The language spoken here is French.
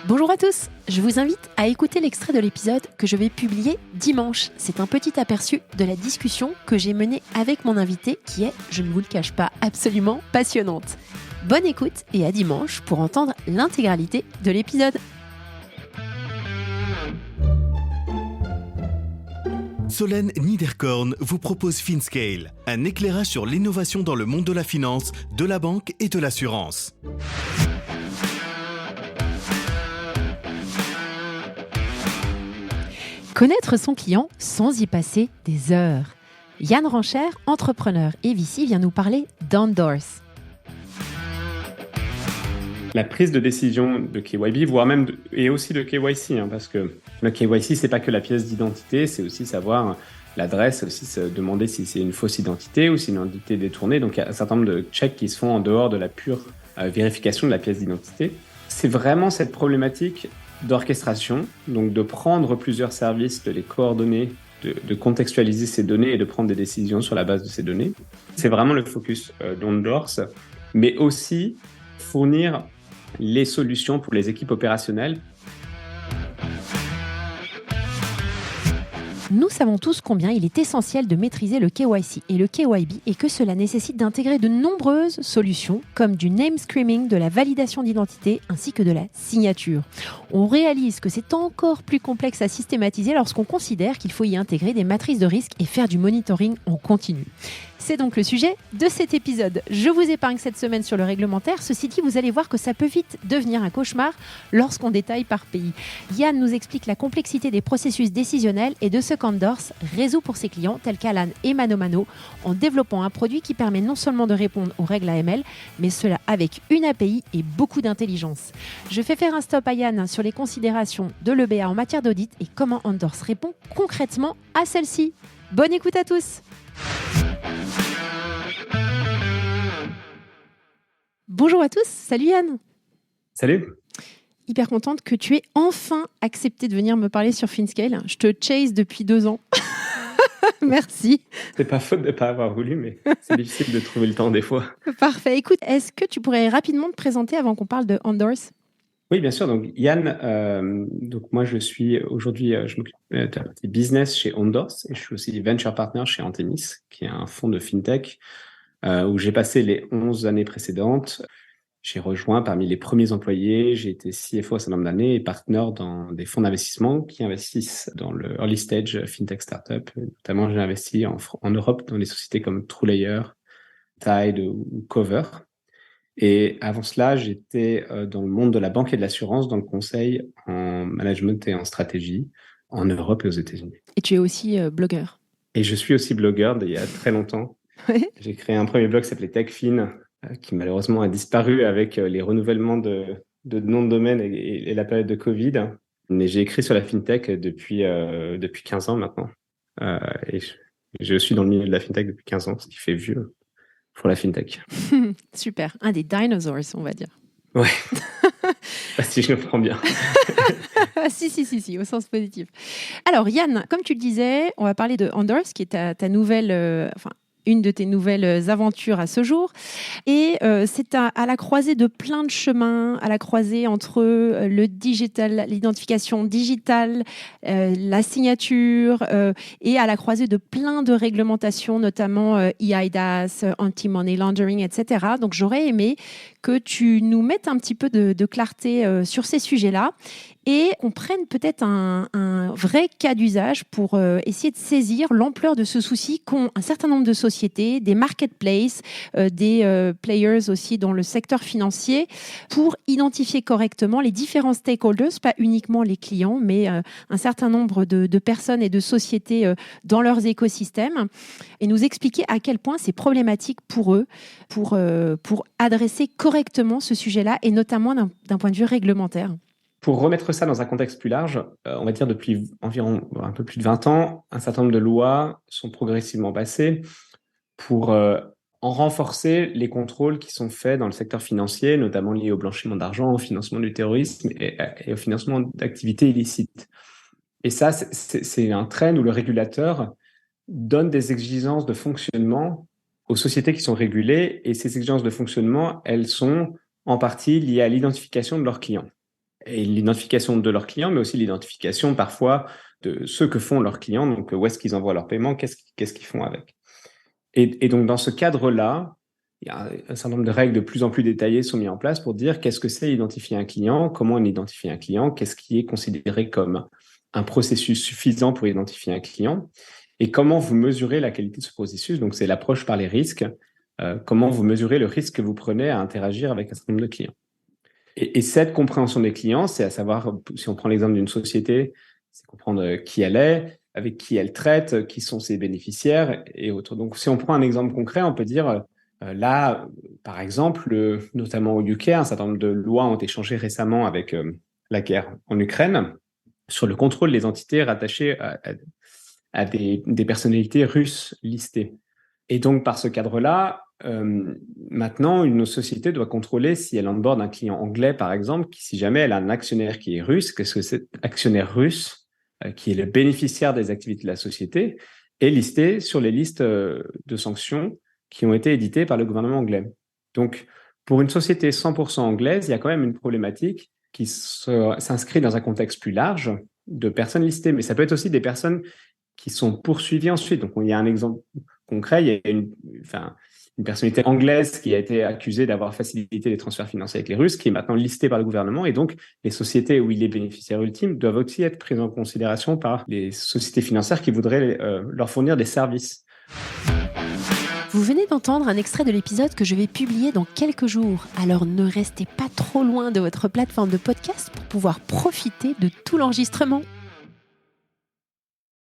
Bonjour à tous, je vous invite à écouter l'extrait de l'épisode que je vais publier dimanche. C'est un petit aperçu de la discussion que j'ai menée avec mon invité qui est, je ne vous le cache pas, absolument passionnante. Bonne écoute et à dimanche pour entendre l'intégralité de l'épisode. Solène Niederkorn vous propose FinScale, un éclairage sur l'innovation dans le monde de la finance, de la banque et de l'assurance. Connaître son client sans y passer des heures. Yann Rancher, entrepreneur et VC, vient nous parler d'Endorse. La prise de décision de KYB, voire même et aussi de KYC, parce que le KYC, c'est pas que la pièce d'identité, c'est aussi savoir l'adresse, c'est aussi se demander si c'est une fausse identité ou si c'est une identité détournée. Donc il y a un certain nombre de checks qui se font en dehors de la pure vérification de la pièce d'identité. C'est vraiment cette problématique d'orchestration, donc de prendre plusieurs services, de les coordonner, de contextualiser ces données et de prendre des décisions sur la base de ces données. C'est vraiment le focus d'Endorse, mais aussi fournir les solutions pour les équipes opérationnelles. Nous savons tous combien il est essentiel de maîtriser le KYC et le KYB et que cela nécessite d'intégrer de nombreuses solutions comme du name screening, de la validation d'identité ainsi que de la signature. On réalise que c'est encore plus complexe à systématiser lorsqu'on considère qu'il faut y intégrer des matrices de risque et faire du monitoring en continu. C'est donc le sujet de cet épisode. Je vous épargne cette semaine sur le réglementaire. Ceci dit, vous allez voir que ça peut vite devenir un cauchemar lorsqu'on détaille par pays. Yann nous explique la complexité des processus décisionnels et de ce qu'Endorse résout pour ses clients tels qu'Alan et Mano Mano en développant un produit qui permet non seulement de répondre aux règles AML, mais cela avec une API et beaucoup d'intelligence. Je fais faire un stop à Yann sur les considérations de l'EBA en matière d'audit et comment Endorse répond concrètement à celle-ci. Bonne écoute à tous! Bonjour à tous, salut Yann. Salut. Hyper contente que tu aies enfin accepté de venir me parler sur FinScale. Je te chase depuis 2 ans. Merci. C'est pas faute de pas avoir voulu, mais c'est difficile de trouver le temps des fois. Parfait. Écoute, est-ce que tu pourrais rapidement te présenter avant qu'on parle de Endorse ? Oui, bien sûr. Donc Yann, donc moi je suis aujourd'hui, je m'occupe de la partie business chez Endorse et je suis aussi venture partner chez Antemis, qui est un fonds de fintech où j'ai passé les 11 années précédentes. J'ai rejoint parmi les premiers employés, j'ai été CFO à un certain nombre d'années et partner dans des fonds d'investissement qui investissent dans le early stage fintech startup. Notamment, j'ai investi en Europe dans des sociétés comme TrueLayer, Tide ou Cover. Et avant cela, j'étais dans le monde de la banque et de l'assurance, dans le conseil en management et en stratégie en Europe et aux États-Unis. Et tu es aussi blogueur. Et je suis aussi blogueur d'il y a très longtemps. Ouais. J'ai créé un premier blog qui s'appelait TechFin, qui malheureusement a disparu avec les renouvellements de noms de domaine et la période de Covid. Mais j'ai écrit sur la fintech depuis 15 ans maintenant. Et je suis dans le milieu de la fintech depuis 15 ans, ce qui fait vieux pour la fintech. Super, un des dinosaures, on va dire. Ouais, si je le prends bien. Si, au sens positif. Alors Yann, comme tu le disais, on va parler de Endorse, qui est ta nouvelle... une de tes nouvelles aventures à ce jour. Et c'est à la croisée de plein de chemins, à la croisée entre le digital, l'identification digitale, la signature, et à la croisée de plein de réglementations, notamment eIDAS, anti-money laundering, etc. Donc j'aurais aimé que tu nous mettes un petit peu de clarté sur ces sujets-là et qu'on prenne peut-être un vrai cas d'usage pour essayer de saisir l'ampleur de ce souci qu'ont un certain nombre de sociétés, des marketplaces, des players aussi dans le secteur financier, pour identifier correctement les différents stakeholders, pas uniquement les clients, mais un certain nombre de personnes et de sociétés dans leurs écosystèmes, et nous expliquer à quel point c'est problématique pour eux, pour adresser correctement ce sujet-là, et notamment d'un point de vue réglementaire. Pour remettre ça dans un contexte plus large, on va dire depuis environ un peu plus de 20 ans, un certain nombre de lois sont progressivement passées pour en renforcer les contrôles qui sont faits dans le secteur financier, notamment liés au blanchiment d'argent, au financement du terrorisme et au financement d'activités illicites. Et ça, c'est un trend où le régulateur donne des exigences de fonctionnement aux sociétés qui sont régulées, et ces exigences de fonctionnement, elles sont en partie liées à l'identification de leurs clients. et l'identification de leurs clients, mais aussi l'identification parfois de ce que font leurs clients, donc où est-ce qu'ils envoient leurs paiements, qu'est-ce qu'ils font avec. Et donc, dans ce cadre-là, il y a un certain nombre de règles de plus en plus détaillées sont mises en place pour dire qu'est-ce que c'est identifier un client, comment on identifie un client, qu'est-ce qui est considéré comme un processus suffisant pour identifier un client, et comment vous mesurez la qualité de ce processus. Donc, c'est l'approche par les risques, comment vous mesurez le risque que vous prenez à interagir avec un certain nombre de clients. Et cette compréhension des clients, c'est à savoir, si on prend l'exemple d'une société, c'est comprendre qui elle est, avec qui elle traite, qui sont ses bénéficiaires et autres. Donc, si on prend un exemple concret, on peut dire, là, par exemple, notamment au UK, un certain nombre de lois ont été changées récemment avec la guerre en Ukraine sur le contrôle des entités rattachées à des personnalités russes listées. Et donc, par ce cadre-là, maintenant, une société doit contrôler si elle onboard un client anglais, par exemple, si jamais elle a un actionnaire qui est russe, qu'est-ce que cet actionnaire russe, qui est le bénéficiaire des activités de la société, est listé sur les listes de sanctions qui ont été éditées par le gouvernement anglais. Donc, pour une société 100% anglaise, il y a quand même une problématique qui s'inscrit dans un contexte plus large de personnes listées, mais ça peut être aussi des personnes qui sont poursuivies ensuite. Donc, il y a un exemple concret, il y a une personnalité anglaise qui a été accusée d'avoir facilité les transferts financiers avec les Russes, qui est maintenant listée par le gouvernement. Et donc, les sociétés où il est bénéficiaire ultime doivent aussi être prises en considération par les sociétés financières qui voudraient leur fournir des services. Vous venez d'entendre un extrait de l'épisode que je vais publier dans quelques jours. Alors ne restez pas trop loin de votre plateforme de podcast pour pouvoir profiter de tout l'enregistrement.